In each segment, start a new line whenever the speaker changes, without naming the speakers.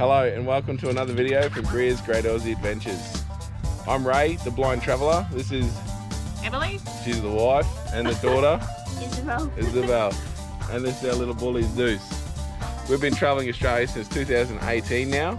Hello and welcome to another video from Greer's Great Aussie Adventures. I'm Ray, the blind traveller. This is
Emily.
She's the wife and the daughter.
Isabel.
And this is our little bully Zeus. We've been travelling Australia since 2018 now,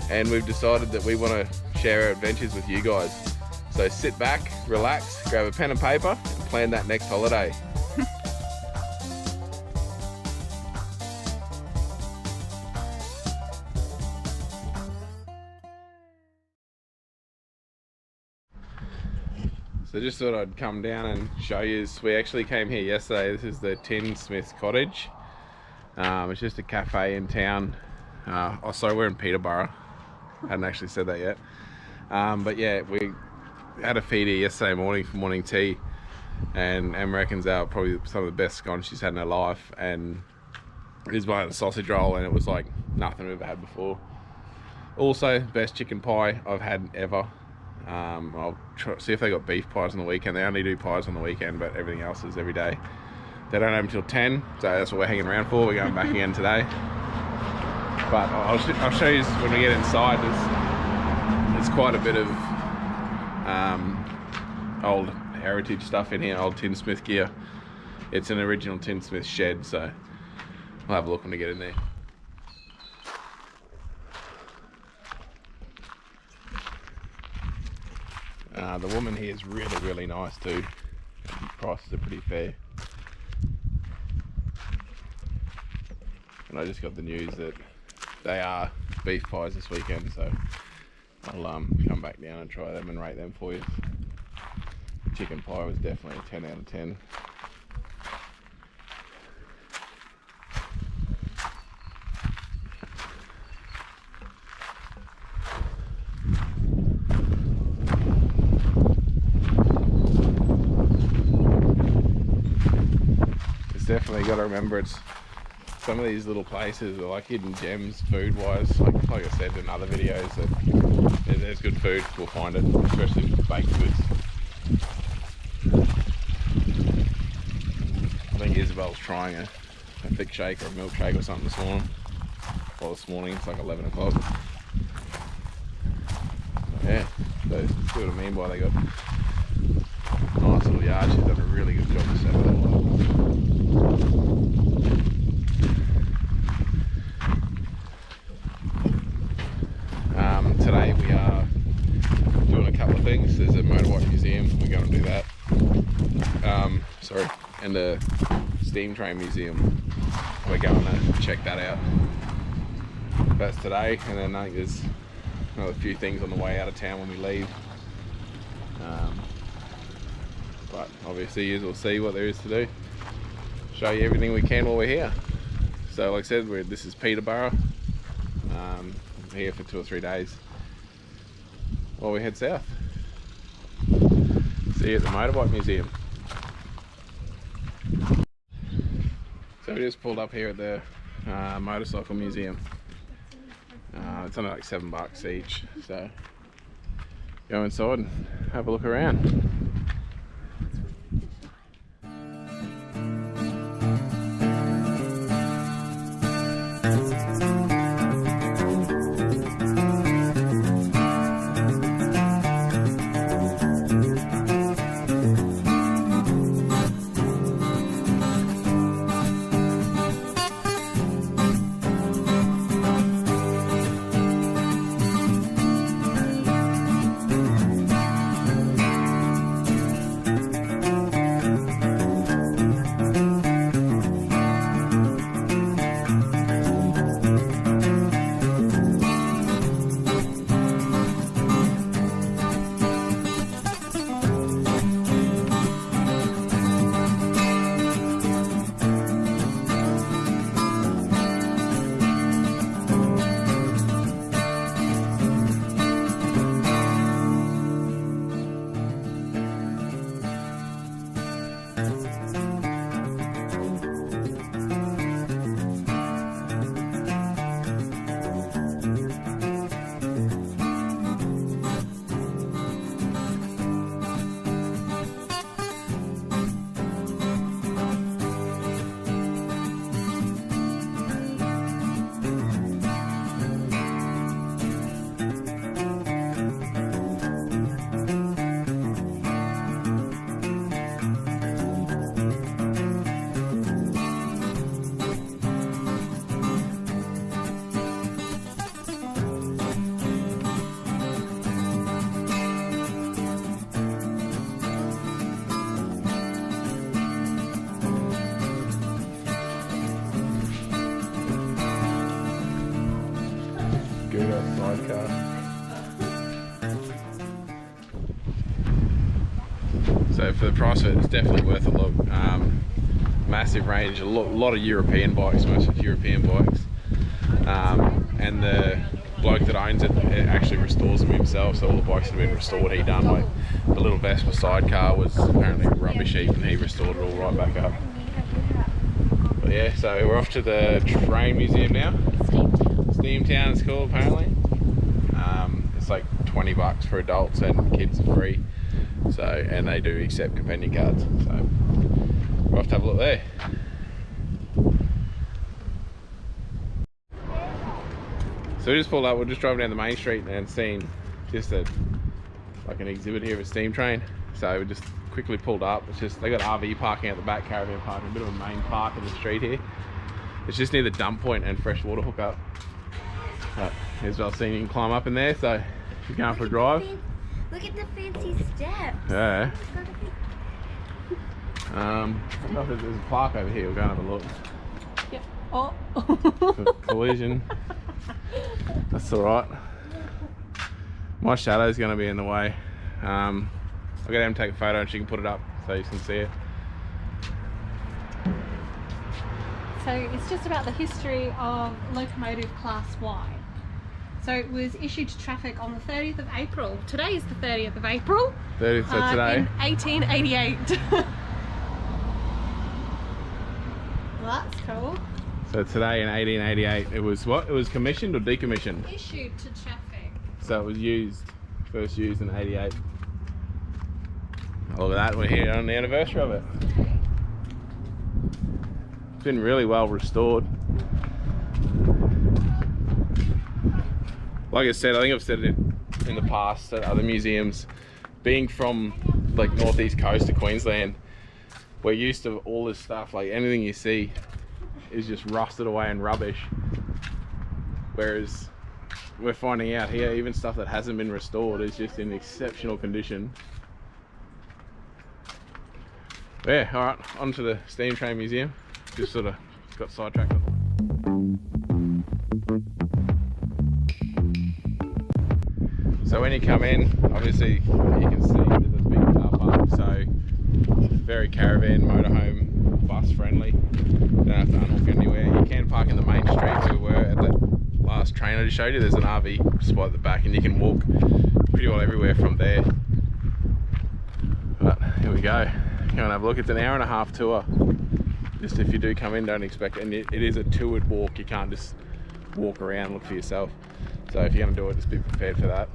and we've decided that we want to share our adventures with you guys. So sit back, relax, grab a pen and paper and plan that next holiday. So just thought I'd come down and show you. We actually came here yesterday. This is the Tinsmith's Cottage. It's just a cafe in town. Oh, sorry, we're in Peterborough. I hadn't actually said that yet. But yeah, we had a feed here yesterday morning for morning tea, and Em reckons they were probably some of the best scones she's had in her life. And here's one of the sausage roll, and it was like nothing we've ever had before. Also, best chicken pie I've had ever. I'll see if they got beef pies on the weekend. They only do pies on the weekend, but everything else is every day. They don't open until 10, so that's what we're hanging around for. We're going back again today. But I'll show you when we get inside. There's quite a bit of old heritage stuff in here, old tinsmith gear. It's an original tinsmith shed, so we'll have a look when we get in there. The woman here is really nice too. Prices are pretty fair. And I just got the news that they are beef pies this weekend, so I'll come back down and try them and rate them for you. The chicken pie was definitely a 10 out of 10. Definitely got to remember, it's some of these little places are like hidden gems food wise. Like I said in other videos, that there's good food, we'll find it, especially baked goods. I think Isabel's trying a thick shake or a milkshake or something this morning. Well, this morning it's like 11 o'clock. Yeah, so see what I mean by they got a nice little yard. She's done a really good job to set that up. Today we are doing a couple of things. There's a motorbike museum, we're going to do that. And the steam train museum, we're going to check that out. That's today, and then I think there's another few things on the way out of town when we leave. But obviously you will see what there is to do. Show you everything we can while we're here. So like I said, this is Peterborough. We're here for 2 or 3 days while we head south. See you at the motorbike museum. So we just pulled up here at the motorcycle museum. It's only like $7 each, so go inside and have a look around. scooter sidecar. So for the price of it, it's definitely worth a look. Massive range, a lot of European bikes, most of European bikes. And the bloke that owns it actually restores them himself, so all the bikes that have been restored he done. Like the little Vespa sidecar was apparently rubbish heap and he restored it all right back up. But yeah, so we're off to the train museum now. Steamtown it's called apparently. It's like $20 for adults and kids are free. So, and they do accept companion cards. So we're off to have a look there. So we just pulled up, we're just driving down the main street and seen just like an exhibit here of a steam train. So we just quickly pulled up. It's just, they got RV parking at the back, caravan parking, a bit of a main park in the street here. It's just near the dump point and freshwater hookup. But as well seen, you can climb up in there, so if you're going for a drive.
Look at the fancy steps.
Yeah. I don't know if there's a plaque over here, we'll go and have a look.
Yep. Oh.
Collision. That's alright. My shadow's going to be in the way. I'll go down and take a photo and she can put it up so you can see it.
So it's just about the history of locomotive Class Y. So it was issued to traffic on the 30th of April. Today is the 30th of April.
30th, so today.
In 1888. Well, that's cool.
So today in 1888, it was what? It was commissioned or decommissioned?
Issued to traffic.
So it was used, first used in 88. Look at that, we're here on the anniversary of it. It's been really well restored. Like I said, I think I've said it in the past at other museums, being from like northeast coast of Queensland, we're used to all this stuff, like anything you see is just rusted away and rubbish. Whereas we're finding out here, even stuff that hasn't been restored is just in exceptional condition. Yeah, alright, on to the steam train museum. Just sort of got sidetracked. So when you come in, obviously you can see there's a big car park, so very caravan, motorhome, bus friendly. Don't have to unhook anywhere. You can park in the main street where we were at the last train I just showed you. There's an RV spot at the back and you can walk pretty well everywhere from there. But here we go. Come and have a look. It's an hour and a half tour. Just if you do come in, don't expect it. And it is a toured walk. You can't just walk around and look for yourself. So if you're going to do it, just be prepared for that.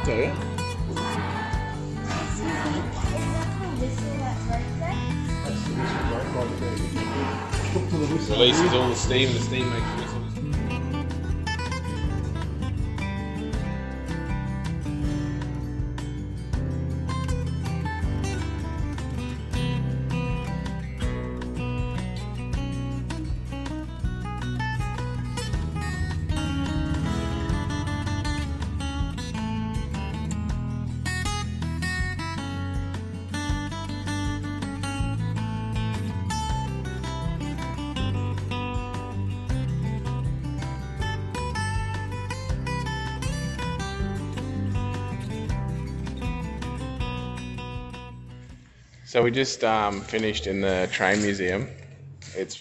So yeah. Releases all the steam makes whistles. So we just finished in the train museum. It's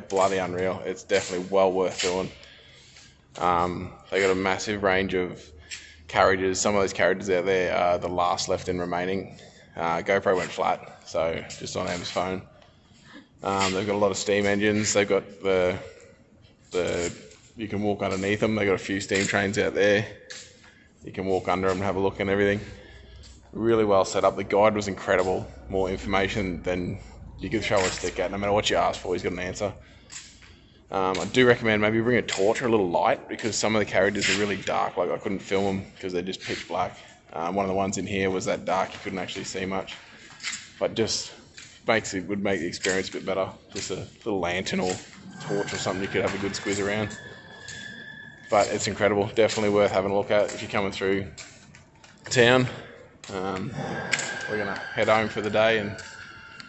bloody unreal. It's definitely well worth doing. They got a massive range of carriages. Some of those carriages out there are the last left in remaining. GoPro went flat, so just on Em's phone. They've got a lot of steam engines. They've got you can walk underneath them. They've got a few steam trains out there. You can walk under them and have a look and everything. Really well set up. The guide was incredible. More information than you could throw a stick at. No matter what you ask for, he's got an answer. I do recommend maybe bring a torch or a little light, because some of the carriages are really dark. Like, I couldn't film them because they're just pitch black. One of the ones in here was that dark you couldn't actually see much. But just would make the experience a bit better. Just a little lantern or torch or something you could have a good squeeze around. But it's incredible. Definitely worth having a look at if you're coming through town. We're going to head home for the day and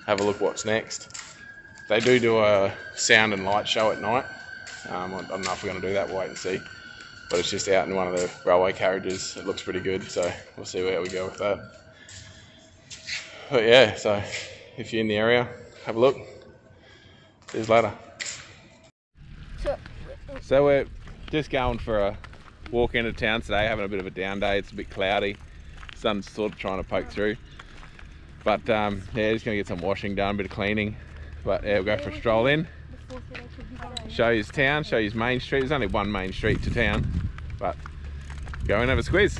have a look what's next. They do a sound and light show at night. I don't know if we're going to do that, we'll wait and see. But it's just out in one of the railway carriages. It looks pretty good, so we'll see where we go with that. But yeah, so if you're in the area, have a look. See you later. So we're just going for a walk into town today, having a bit of a down day. It's a bit cloudy. Sun's sort of trying to poke through. But yeah, just going to get some washing done, a bit of cleaning. But yeah, we'll go for a stroll in. Show you town, show you Main Street. There's only one main street to town. But go and have a squeeze.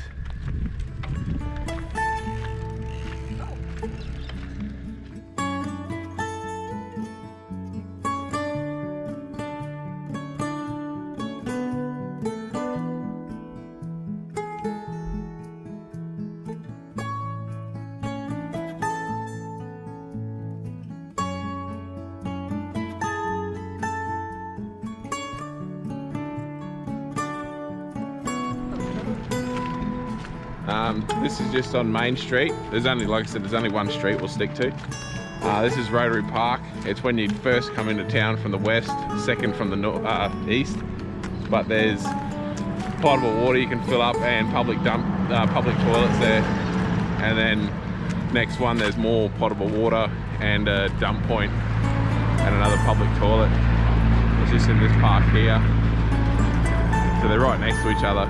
This is just on Main Street. There's only, like I said, there's only one street we'll stick to. This is Rotary Park. It's when you first come into town from the west, second from the east. But there's potable water you can fill up and public toilets there. And then next one, there's more potable water and a dump point and another public toilet. It's just in this park here. So they're right next to each other.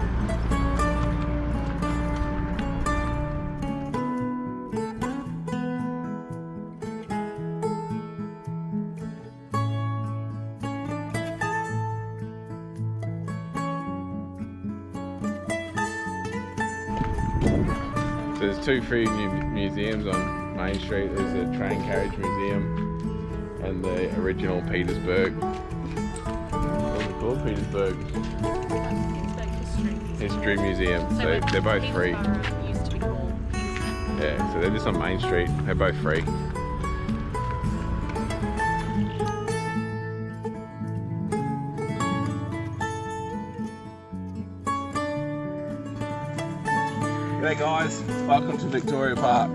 So there's two free museums on Main Street. There's the Train Carriage Museum and the original Petersburg. What's it called? Petersburg History Museum. So they're both free.
Used to be called.
Yeah, so they're just on Main Street. They're both free. G'day guys, welcome to Victoria Park.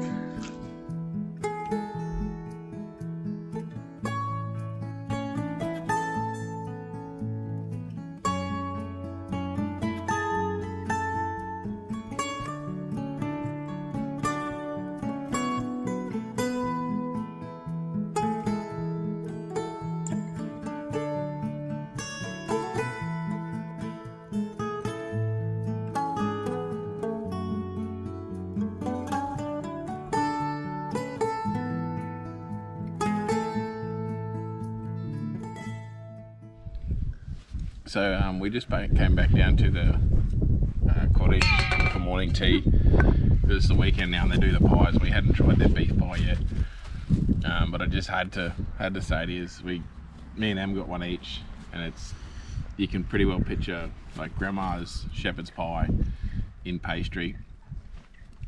So we just came back down to the cottage for morning tea, because it's the weekend now and they do the pies. We hadn't tried their beef pie yet, but I just had to say to you, me and Em got one each, and you can pretty well picture like grandma's shepherd's pie in pastry.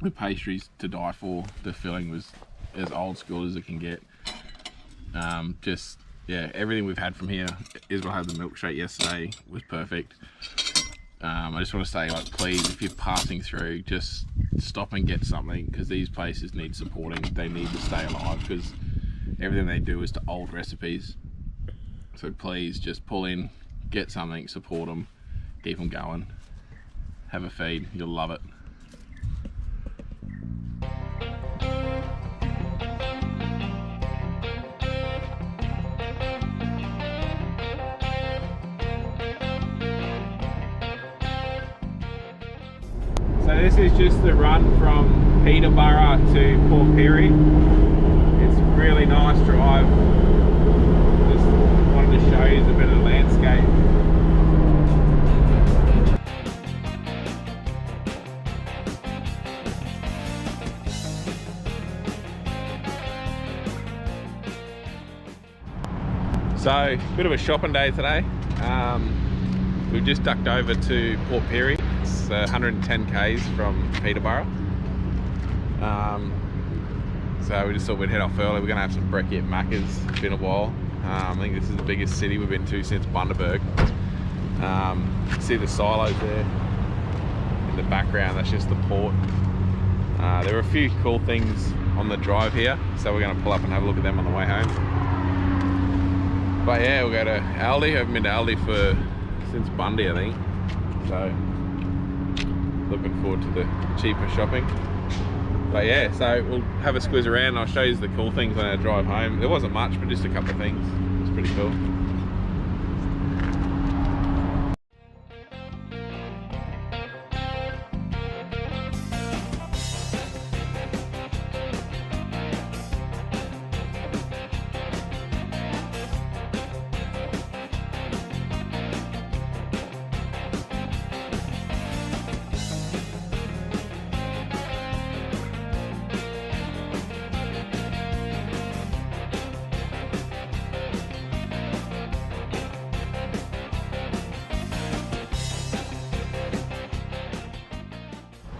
The pastry's to die for. The filling was as old school as it can get. Yeah, everything we've had from here. Isabel had the milkshake yesterday, was perfect. I just want to say, like, please, if you're passing through, just stop and get something, because these places need supporting. They need to stay alive, because everything they do is to old recipes. So please, just pull in, get something, support them, keep them going. Have a feed, you'll love it. this is just the run from Peterborough to Port Pirie. It's a really nice drive. Just wanted to show you a bit of the landscape. So, bit of a shopping day today. We've just ducked over to Port Pirie. It's 110 k's from Peterborough. So we just thought we'd head off early. We're going to have some brekkie at Macca's. It's been a while. I think this is the biggest city we've been to since Bundaberg. See the silos there in the background, that's just the port. There are a few cool things on the drive here, so we're going to pull up and have a look at them on the way home. But yeah, we'll go to Aldi. I haven't been to Aldi since Bundy, I think. So looking forward to the cheaper shopping. But yeah, so we'll have a squeeze around and I'll show you the cool things on our drive home. There wasn't much, but just a couple of things. It's pretty cool.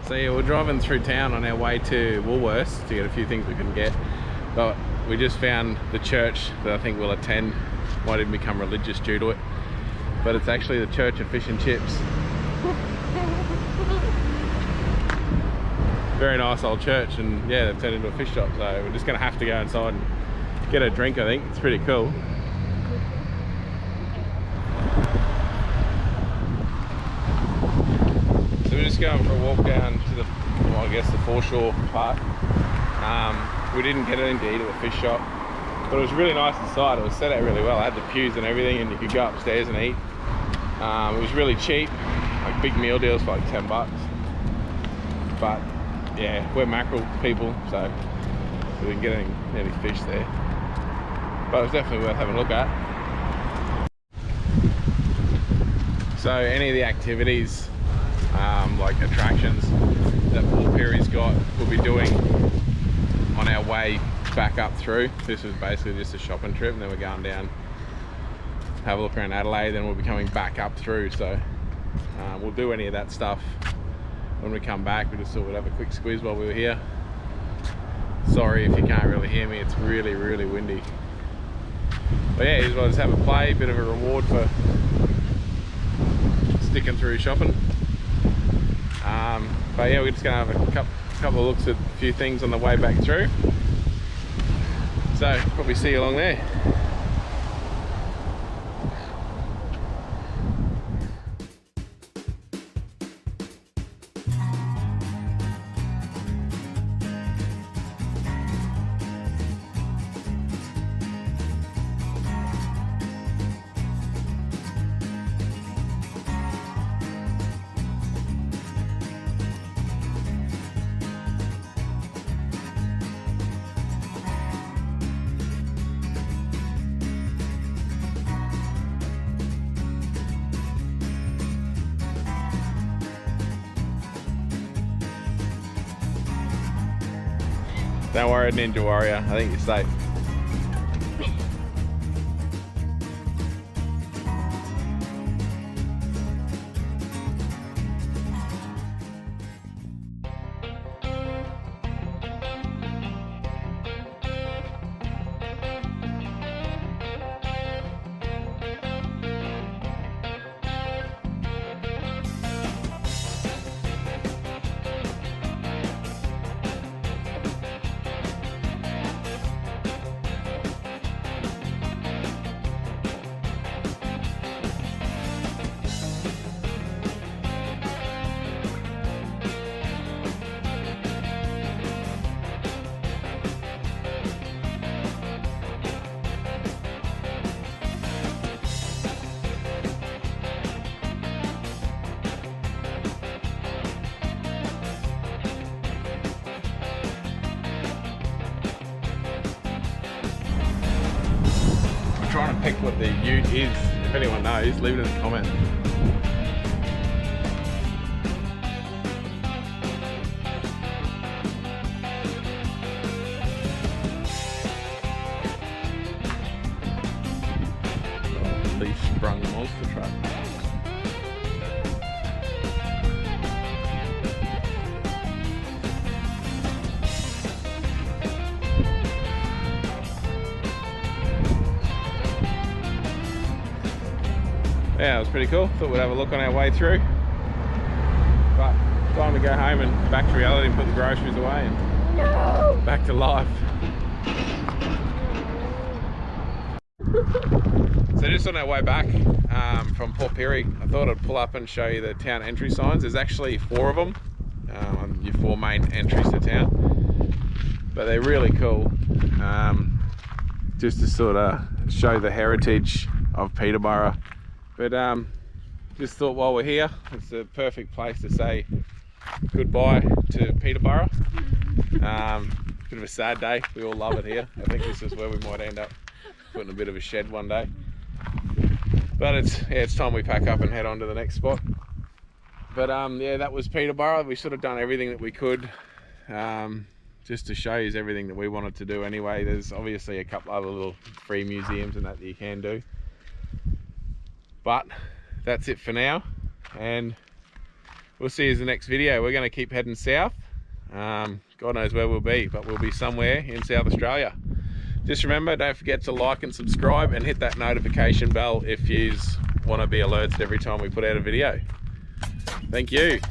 So yeah, we're driving through town on our way to Woolworths to get a few things we couldn't get. But we just found the church that I think we'll attend. Might even become religious due to it. But it's actually the Church of Fish and Chips. Very nice old church, and yeah, they've turned into a fish shop. So we're just gonna have to go inside and get a drink, I think. It's pretty cool. We're just going for a walk down to the, well, I guess the foreshore part. We didn't get anything to eat at the fish shop, but it was really nice inside. It was set out really well. I had the pews and everything, and you could go upstairs and eat. It was really cheap, like big meal deals for like 10 bucks. But yeah, we're mackerel people, so we didn't get any fish there. But it was definitely worth having a look at. So any of the activities, like attractions that Port Pirie's got, we'll be doing on our way back up through. This was basically just a shopping trip, and then we're going down, have a look around Adelaide, then we'll be coming back up through. So we'll do any of that stuff when we come back. We just thought we'd have a quick squeeze while we were here. Sorry if you can't really hear me, it's really, really windy. But yeah, just wanted to have a play, bit of a reward for sticking through shopping. But yeah, we're just gonna have a couple of looks at a few things on the way back through. So probably see you along there. Don't worry, Ninja Warrior, I think you're safe. trying to pick what the ute is. If anyone knows, leave it in the comments. Leaf-sprung monster truck. Yeah, it was pretty cool. Thought we'd have a look on our way through. But time to go home and back to reality and put the groceries away and back to life. So just on our way back from Port Pirie, I thought I'd pull up and show you the town entry signs. There's actually 4 of them, your 4 main entries to town. But they're really cool, just to sort of show the heritage of Peterborough. But just thought while we're here, it's a perfect place to say goodbye to Peterborough. Bit of a sad day, we all love it here. I think this is where we might end up putting a bit of a shed one day. But it's time we pack up and head on to the next spot. But yeah, that was Peterborough. We sort of done everything that we could, just to show you everything that we wanted to do anyway. There's obviously a couple other little free museums and that you can do. But that's it for now, and we'll see you in the next video. We're going to keep heading south. God knows where we'll be, but we'll be somewhere in South Australia. Just remember, don't forget to like and subscribe and hit that notification bell if you want to be alerted every time we put out a video. Thank you.